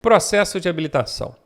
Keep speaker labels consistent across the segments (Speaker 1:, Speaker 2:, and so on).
Speaker 1: Processo de habilitação.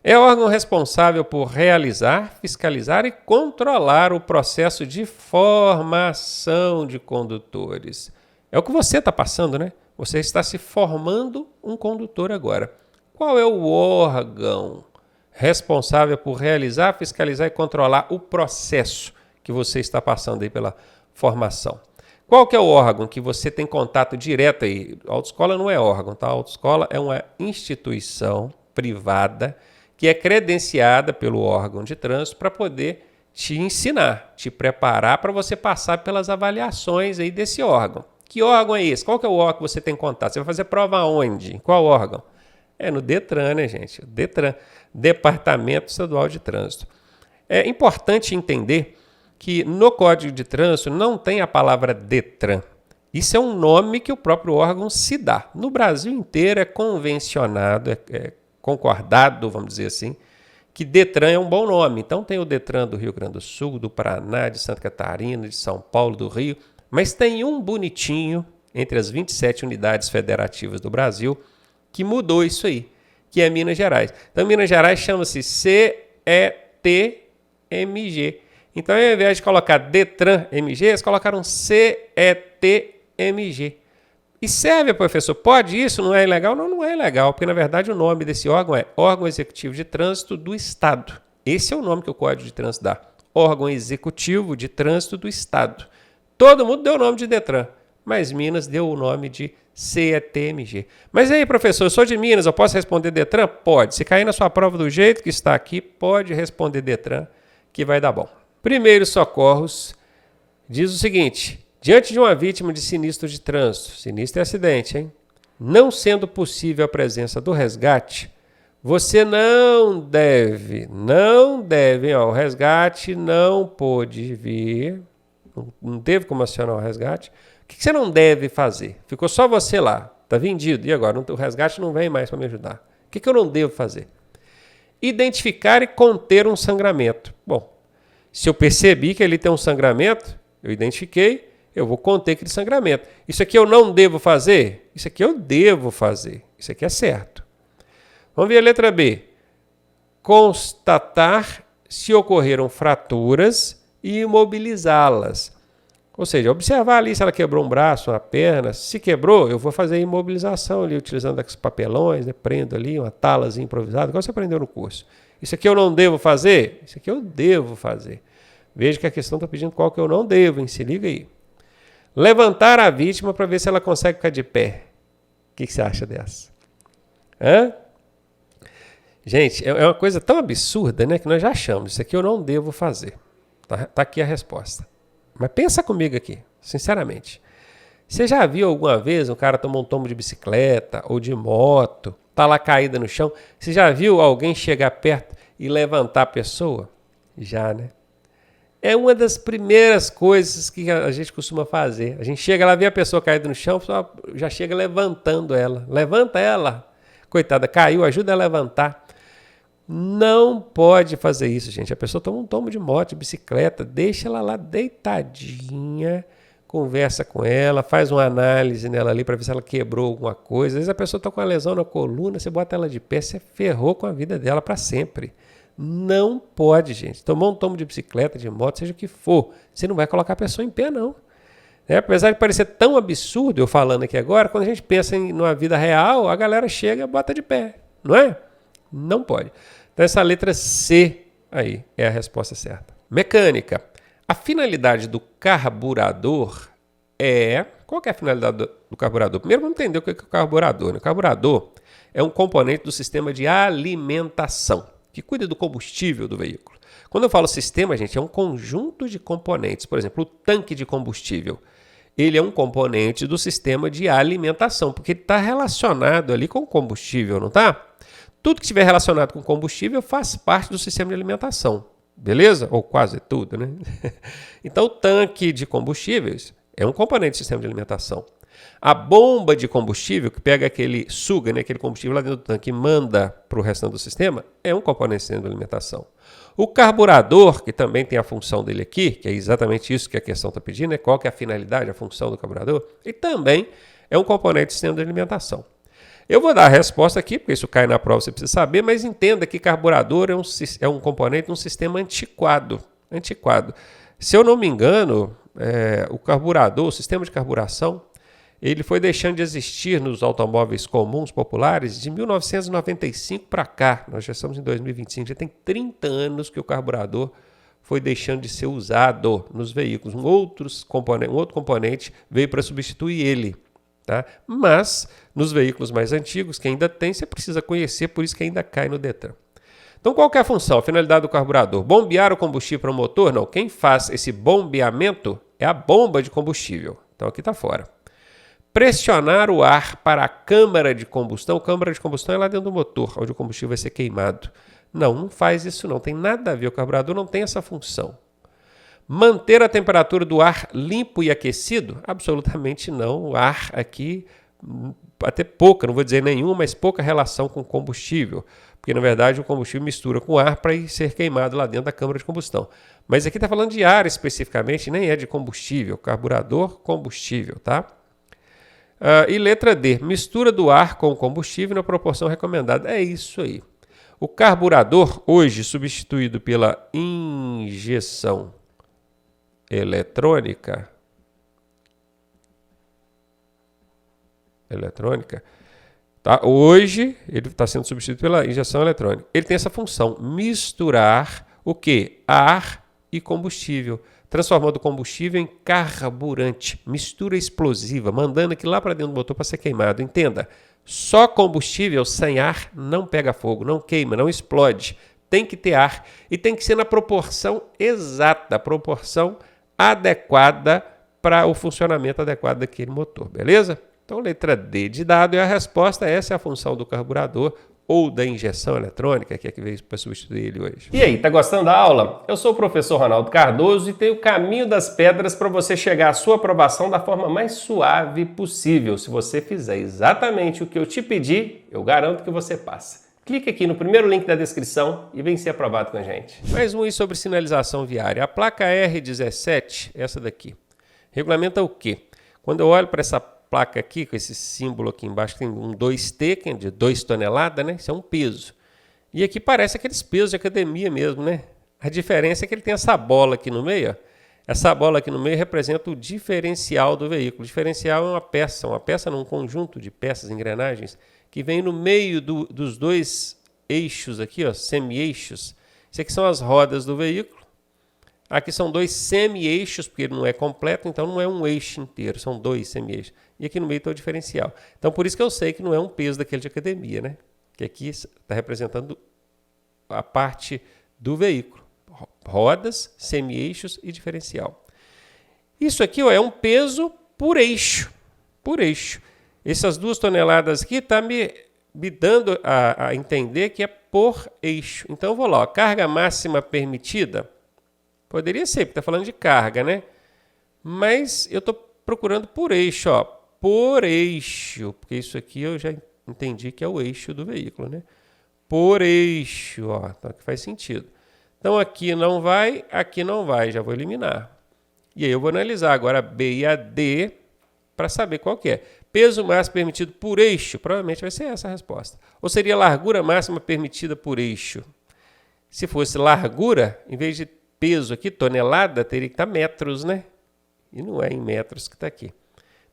Speaker 1: É o órgão responsável por realizar, fiscalizar e controlar o processo de formação de condutores. É o que você está passando, né? Você está se formando um condutor agora. Qual é o órgão responsável por realizar, fiscalizar e controlar o processo que você está passando aí pela formação? Qual que é o órgão que você tem contato direto aí? A autoescola não é órgão, tá? A autoescola é uma instituição privada que é credenciada pelo órgão de trânsito para poder te ensinar, te preparar para você passar pelas avaliações aí desse órgão. Que órgão é esse? Qual que é o órgão que você tem contato? Você vai fazer prova onde? Em qual órgão? É no Detran, né, gente? Detran, Departamento Estadual de Trânsito. É importante entender que no Código de Trânsito não tem a palavra Detran. Isso é um nome que o próprio órgão se dá. No Brasil inteiro é convencionado, é concordado, vamos dizer assim, que Detran é um bom nome. Então tem o Detran do Rio Grande do Sul, do Paraná, de Santa Catarina, de São Paulo, do Rio, mas tem um bonitinho entre as 27 unidades federativas do Brasil que mudou isso aí, que é Minas Gerais. Então Minas Gerais chama-se CETMG. Então, ao invés de colocar Detran MG, eles colocaram CETMG. E serve, professor, pode isso? Não é ilegal? Não, não é ilegal, porque na verdade o nome desse órgão é Órgão Executivo de Trânsito do Estado. Esse é o nome que o Código de Trânsito dá. Órgão Executivo de Trânsito do Estado. Todo mundo deu o nome de Detran, mas Minas deu o nome de CETMG. Mas aí, professor, eu sou de Minas, eu posso responder Detran? Pode. Se cair na sua prova do jeito que está aqui, pode responder Detran, que vai dar bom. Primeiros socorros diz o seguinte: diante de uma vítima de sinistro de trânsito, sinistro é acidente, hein? Não sendo possível a presença do resgate, você não deve, o resgate não pôde vir, não teve como acionar o resgate. O que você não deve fazer? Ficou só você lá, está vendido, e agora? O resgate não vem mais para me ajudar. O que eu não devo fazer? Identificar e conter um sangramento. Bom, se eu percebi que ele tem um sangramento, eu identifiquei, eu vou conter aquele sangramento. Isso aqui eu não devo fazer? Isso aqui eu devo fazer. Isso aqui é certo. Vamos ver a letra B. Constatar se ocorreram fraturas e imobilizá-las. Ou seja, observar ali se ela quebrou um braço, uma perna. Se quebrou, eu vou fazer a imobilização ali, utilizando aqueles papelões, né? Prendo ali uma talazinha improvisada, igual você aprendeu no curso. Isso aqui eu não devo fazer? Isso aqui eu devo fazer. Veja que a questão está pedindo qual que eu não devo, hein? Se liga aí. Levantar a vítima para ver se ela consegue ficar de pé. O que você acha dessa? Hã? Gente, é uma coisa tão absurda, né, que nós já achamos. Isso aqui eu não devo fazer. Tá aqui a resposta. Mas pensa comigo aqui, sinceramente. Você já viu alguma vez um cara tomar um tombo de bicicleta ou de moto, tá lá caída no chão? Você já viu alguém chegar perto e levantar a pessoa? Já, né? É uma das primeiras coisas que a gente costuma fazer. A gente chega lá, vê a pessoa caída no chão, já chega levantando ela. Levanta ela. Coitada, caiu, ajuda a levantar. Não pode fazer isso, gente. A pessoa toma um tombo de moto, de bicicleta, deixa ela lá deitadinha, conversa com ela, faz uma análise nela ali para ver se ela quebrou alguma coisa. Às vezes a pessoa está com uma lesão na coluna, você bota ela de pé, você ferrou com a vida dela para sempre. Não pode, gente. Tomou um tombo de bicicleta, de moto, seja o que for, você não vai colocar a pessoa em pé, não. Apesar de parecer tão absurdo eu falando aqui agora, quando a gente pensa em uma vida real, a galera chega e bota de pé, não é? Não pode. Então essa letra C aí é a resposta certa. Mecânica. A finalidade do carburador é... Qual que é a finalidade do carburador? Primeiro vamos entender o que é o carburador. O carburador é um componente do sistema de alimentação, que cuida do combustível do veículo. Quando eu falo sistema, gente, é um conjunto de componentes. Por exemplo, o tanque de combustível. Ele é um componente do sistema de alimentação, porque ele está relacionado ali com o combustível, não está? Tudo que estiver relacionado com combustível faz parte do sistema de alimentação, beleza? Ou quase tudo, né? Então, o tanque de combustíveis é um componente do sistema de alimentação. A bomba de combustível, que pega suga, né, aquele combustível lá dentro do tanque e manda para o restante do sistema, é um componente do sistema de alimentação. O carburador, que também tem a função dele aqui, que é exatamente isso que a questão está pedindo, né? Qual que é a finalidade, a função do carburador, e também é um componente do sistema de alimentação. Eu vou dar a resposta aqui, porque isso cai na prova, você precisa saber, mas entenda que carburador é um componente de um sistema antiquado. Se eu não me engano, o carburador, o sistema de carburação, ele foi deixando de existir nos automóveis comuns, populares, de 1995 para cá. Nós já estamos em 2025, já tem 30 anos que o carburador foi deixando de ser usado nos veículos. Um outro componente veio para substituir ele. Tá? Mas, nos veículos mais antigos, que ainda tem, você precisa conhecer, por isso que ainda cai no Detran. Então, qual que é a função, a finalidade do carburador? Bombear o combustível para o motor? Não, quem faz esse bombeamento é a bomba de combustível. Então, aqui está fora. Pressionar o ar para a câmara de combustão. Câmara de combustão é lá dentro do motor, onde o combustível vai ser queimado. Não faz isso não, tem nada a ver, o carburador não tem essa função. Manter a temperatura do ar limpo e aquecido? Absolutamente não. O ar aqui, até pouca, não vou dizer nenhuma, mas pouca relação com o combustível. Porque, na verdade, o combustível mistura com o ar para ser queimado lá dentro da câmara de combustão. Mas aqui está falando de ar especificamente, nem é de combustível. Carburador, combustível, tá? E letra D, mistura do ar com o combustível na proporção recomendada. É isso aí. O carburador, hoje substituído pela injeção eletrônica, tá? Hoje ele está sendo substituído pela injeção eletrônica. Ele tem essa função, misturar o quê? Ar e combustível, transformando o combustível em carburante, mistura explosiva, mandando aquilo lá para dentro do motor para ser queimado. Entenda, só combustível sem ar não pega fogo, não queima, não explode. Tem que ter ar e tem que ser na proporção exata, a proporção adequada para o funcionamento adequado daquele motor, beleza? Então, letra D de dado é a resposta, essa é a função do carburador ou da injeção eletrônica, que é que veio para substituir ele hoje.
Speaker 2: E aí, tá gostando da aula? Eu sou o professor Ronaldo Cardoso e tenho o caminho das pedras para você chegar à sua aprovação da forma mais suave possível. Se você fizer exatamente o que eu te pedi, eu garanto que você passa. Clique aqui no primeiro link da descrição e vem ser aprovado com a gente.
Speaker 1: Mais um sobre sinalização viária. A placa R17, essa daqui, regulamenta o quê? Quando eu olho para essa placa aqui, com esse símbolo aqui embaixo, tem um 2T, que é de 2 toneladas, né? Isso é um peso. E aqui parece aqueles pesos de academia mesmo, né? A diferença é que ele tem essa bola aqui no meio, ó. Essa bola aqui no meio representa o diferencial do veículo. O diferencial é uma peça num conjunto de peças, engrenagens, que vem no meio dos dois eixos aqui, ó, semi-eixos. Isso aqui são as rodas do veículo. Aqui são dois semi-eixos, porque ele não é completo, então não é um eixo inteiro, são dois semi-eixos. E aqui no meio está o diferencial. Então, por isso que eu sei que não é um peso daquele de academia, né? Que aqui está representando a parte do veículo. Rodas, semi-eixos e diferencial. Isso aqui, ó, é um peso por eixo. Por eixo. Essas 2 toneladas aqui estão me dando a entender que é por eixo. Então, eu vou lá, ó, carga máxima permitida. Poderia ser, porque está falando de carga, né? Mas eu estou procurando por eixo, ó. Por eixo, porque isso aqui eu já entendi que é o eixo do veículo, né? Por eixo, ó, então aqui faz sentido. Então aqui não vai, já vou eliminar. E aí eu vou analisar agora a B e a D para saber qual que é. Peso máximo permitido por eixo, provavelmente vai ser essa a resposta. Ou seria largura máxima permitida por eixo? Se fosse largura, em vez de peso aqui, tonelada, teria que estar metros, né? E não é em metros que está aqui.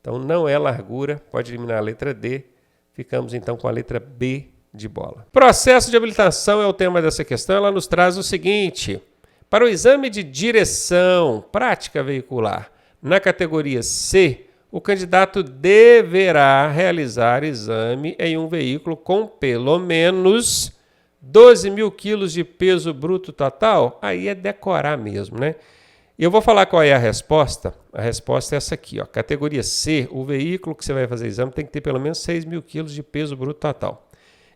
Speaker 1: Então, não é largura, pode eliminar a letra D. Ficamos, então, com a letra B de bola. Processo de habilitação é o tema dessa questão. Ela nos traz o seguinte. Para o exame de direção prática veicular, na categoria C, o candidato deverá realizar exame em um veículo com pelo menos 12 mil quilos de peso bruto total. Aí é decorar mesmo, né? E eu vou falar qual é a resposta. A resposta é essa aqui, ó. Categoria C, o veículo que você vai fazer exame tem que ter pelo menos 6 mil quilos de peso bruto total.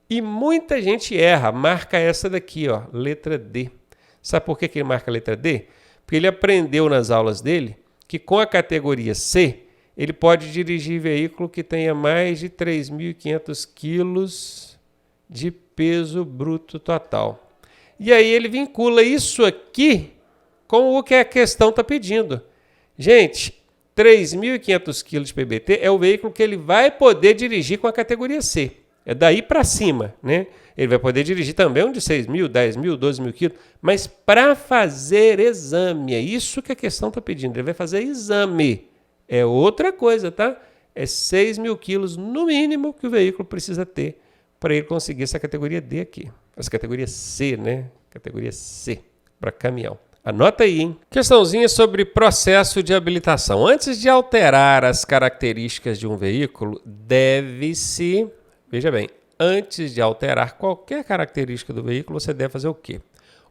Speaker 1: E muita gente erra, marca essa daqui, ó, letra D. Sabe por que ele marca a letra D? Porque ele aprendeu nas aulas dele que com a categoria C, ele pode dirigir veículo que tenha mais de 3.500 quilos de peso bruto total. E aí ele vincula isso aqui com o que a questão está pedindo. Gente, 3.500 kg de PBT é o veículo que ele vai poder dirigir com a categoria C. É daí para cima, né? Ele vai poder dirigir também um de 6 mil, 10 mil, 12 mil quilos, mas para fazer exame, é isso que a questão está pedindo. Ele vai fazer exame. É outra coisa, tá? É 6 mil quilos no mínimo que o veículo precisa ter para ele conseguir essa categoria D aqui. Essa categoria C, né? Categoria C para caminhão. Anota aí, hein? Questãozinha sobre processo de habilitação. Antes de alterar as características de um veículo, deve-se, veja bem, antes de alterar qualquer característica do veículo, você deve fazer o quê?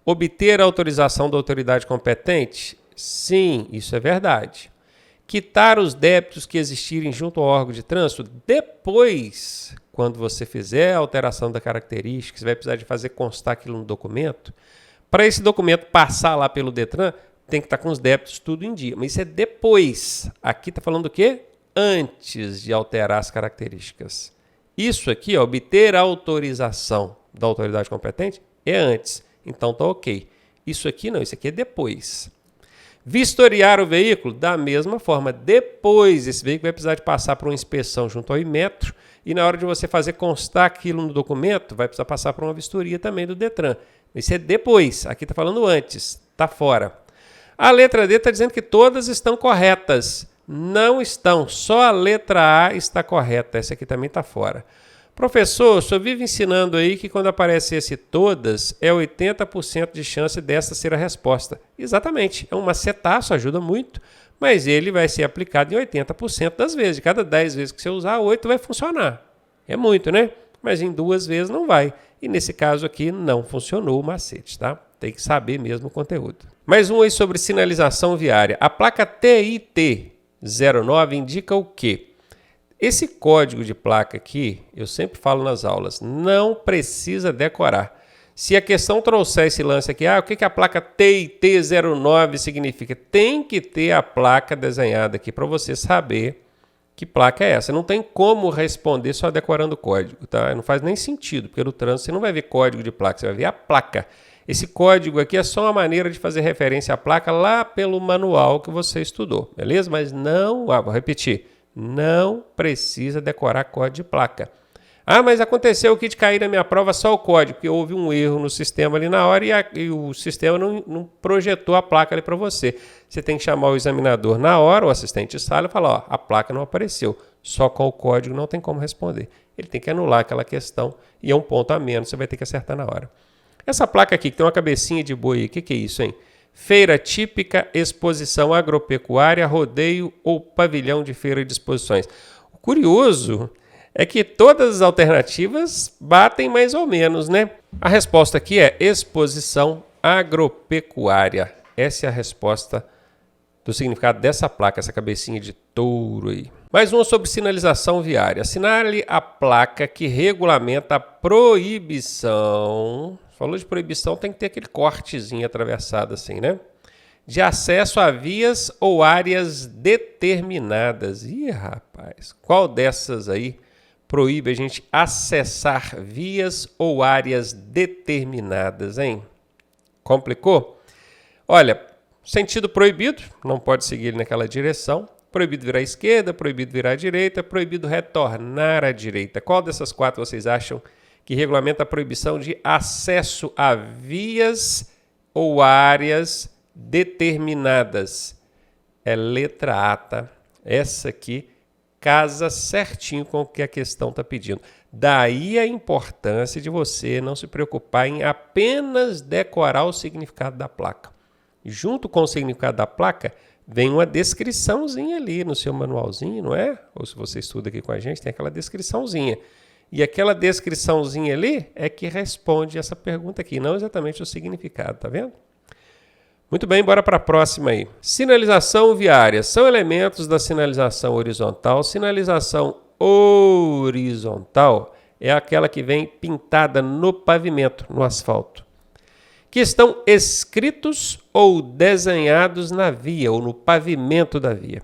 Speaker 1: Obter a autorização da autoridade competente? Sim, isso é verdade. Quitar os débitos que existirem junto ao órgão de trânsito? Depois, quando você fizer a alteração da característica, você vai precisar de fazer constar aquilo no documento. Para esse documento passar lá pelo Detran, tem que estar com os débitos tudo em dia. Mas isso é depois. Aqui está falando o quê? Antes de alterar as características. Isso aqui, ó, obter a autorização da autoridade competente, é antes. Então tá ok. Isso aqui não, isso aqui é depois. Vistoriar o veículo, da mesma forma. Depois, esse veículo vai precisar de passar por uma inspeção junto ao Inmetro e na hora de você fazer constar aquilo no documento, vai precisar passar por uma vistoria também do Detran. Isso é depois. Aqui está falando antes. Está fora. A letra D está dizendo que todas estão corretas. Não estão, só a letra A está correta, essa aqui também está fora. Professor, o senhor vive ensinando aí que quando aparece esse todas, é 80% de chance dessa ser a resposta. Exatamente, é um macetaço, ajuda muito, mas ele vai ser aplicado em 80% das vezes. De cada 10 vezes que você usar, 8 vai funcionar. É muito, né? Mas em 2 vezes não vai. E nesse caso aqui não funcionou o macete, tá? Tem que saber mesmo o conteúdo. Mais um aí sobre sinalização viária. A placa TIT 09 indica o quê? Esse código de placa aqui, eu sempre falo nas aulas, não precisa decorar. Se a questão trouxer esse lance aqui, o que a placa TIT 09 significa? Tem que ter a placa desenhada aqui para você saber que placa é essa. Não tem como responder só decorando o código, tá? Não faz nem sentido, porque no trânsito você não vai ver código de placa, você vai ver a placa. Esse código aqui é só uma maneira de fazer referência à placa lá pelo manual que você estudou, beleza? Mas não, vou repetir, não precisa decorar código de placa. Mas aconteceu o que de cair na minha prova só o código, porque houve um erro no sistema ali na hora e o sistema não projetou a placa ali para você. Você tem que chamar o examinador na hora, o assistente de sala, e falar, a placa não apareceu, só com o código não tem como responder. Ele tem que anular aquela questão e é um ponto a menos, você vai ter que acertar na hora. Essa placa aqui, que tem uma cabecinha de boi, o que é isso, hein? Feira típica, exposição agropecuária, rodeio ou pavilhão de feira de exposições. O curioso é que todas as alternativas batem mais ou menos, né? A resposta aqui é exposição agropecuária. Essa é a resposta do significado dessa placa, essa cabecinha de touro aí. Mais uma sobre sinalização viária. Assinale a placa que regulamenta a proibição. Falou de proibição, tem que ter aquele cortezinho atravessado assim, né? De acesso a vias ou áreas determinadas. Ih, rapaz, qual dessas aí proíbe a gente acessar vias ou áreas determinadas, hein? Complicou? Olha, sentido proibido, não pode seguir naquela direção. Proibido virar à esquerda, proibido virar à direita, proibido retornar à direita. Qual dessas 4 vocês acham que regulamenta a proibição de acesso a vias ou áreas determinadas? É letra A, tá? Essa aqui casa certinho com o que a questão está pedindo. Daí a importância de você não se preocupar em apenas decorar o significado da placa. Junto com o significado da placa, vem uma descriçãozinha ali no seu manualzinho, não é? Ou se você estuda aqui com a gente, tem aquela descriçãozinha. E aquela descriçãozinha ali é que responde essa pergunta aqui, não exatamente o significado, tá vendo? Muito bem, bora para a próxima aí. Sinalização viária. São elementos da sinalização horizontal. Sinalização horizontal é aquela que vem pintada no pavimento, no asfalto, que estão escritos ou desenhados na via ou no pavimento da via,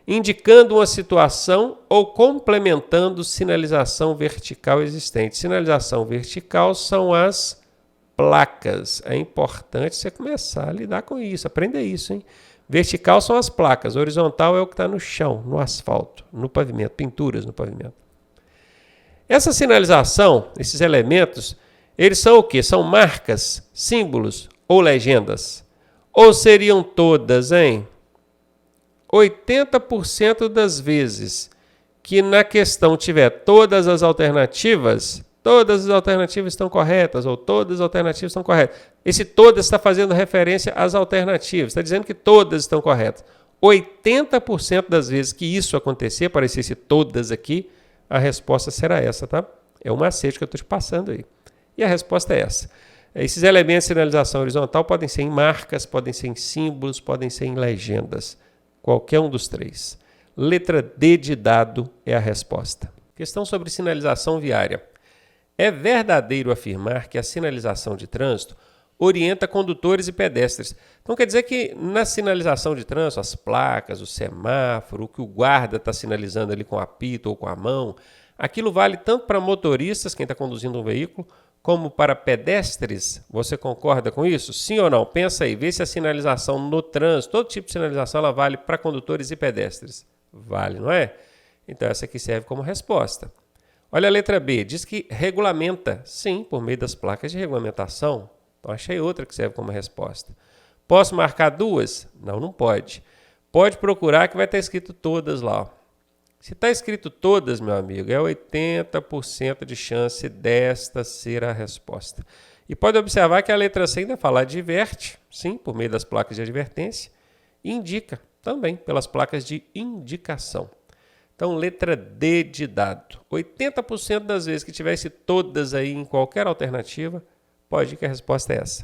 Speaker 1: indicando uma situação ou complementando sinalização vertical existente. Sinalização vertical são as placas. É importante você começar a lidar com isso, aprender isso, hein? Vertical são as placas, horizontal é o que está no chão, no asfalto, no pavimento, pinturas no pavimento. Essa sinalização, esses elementos, eles são o quê? São marcas, símbolos ou legendas? Ou seriam todas, hein? 80% das vezes que na questão tiver todas as alternativas estão corretas, ou todas as alternativas estão corretas. Esse todas está fazendo referência às alternativas, está dizendo que todas estão corretas. 80% das vezes que isso acontecer, aparecesse todas aqui, a resposta será essa, tá? É um macete que eu estou te passando aí. E a resposta é essa. Esses elementos de sinalização horizontal podem ser em marcas, podem ser em símbolos, podem ser em legendas. Qualquer um dos três. Letra D de dado é a resposta. Questão sobre sinalização viária. É verdadeiro afirmar que a sinalização de trânsito orienta condutores e pedestres. Então quer dizer que na sinalização de trânsito, as placas, o semáforo, o que o guarda está sinalizando ali com o apito ou com a mão, aquilo vale tanto para motoristas, quem está conduzindo um veículo, como para pedestres. Você concorda com isso? Sim ou não? Pensa aí, vê se a sinalização no trânsito, todo tipo de sinalização, ela vale para condutores e pedestres. Vale, não é? Então essa aqui serve como resposta. Olha a letra B, diz que regulamenta. Sim, por meio das placas de regulamentação. Então achei outra que serve como resposta. Posso marcar duas? Não, não pode. Pode procurar que vai estar escrito todas lá. Se está escrito todas, meu amigo, é 80% de chance desta ser a resposta. E pode observar que a letra C ainda fala adverte, sim, por meio das placas de advertência, e indica também pelas placas de indicação. Então, letra D de dado. 80% das vezes que tivesse todas aí em qualquer alternativa, pode ir que a resposta é essa.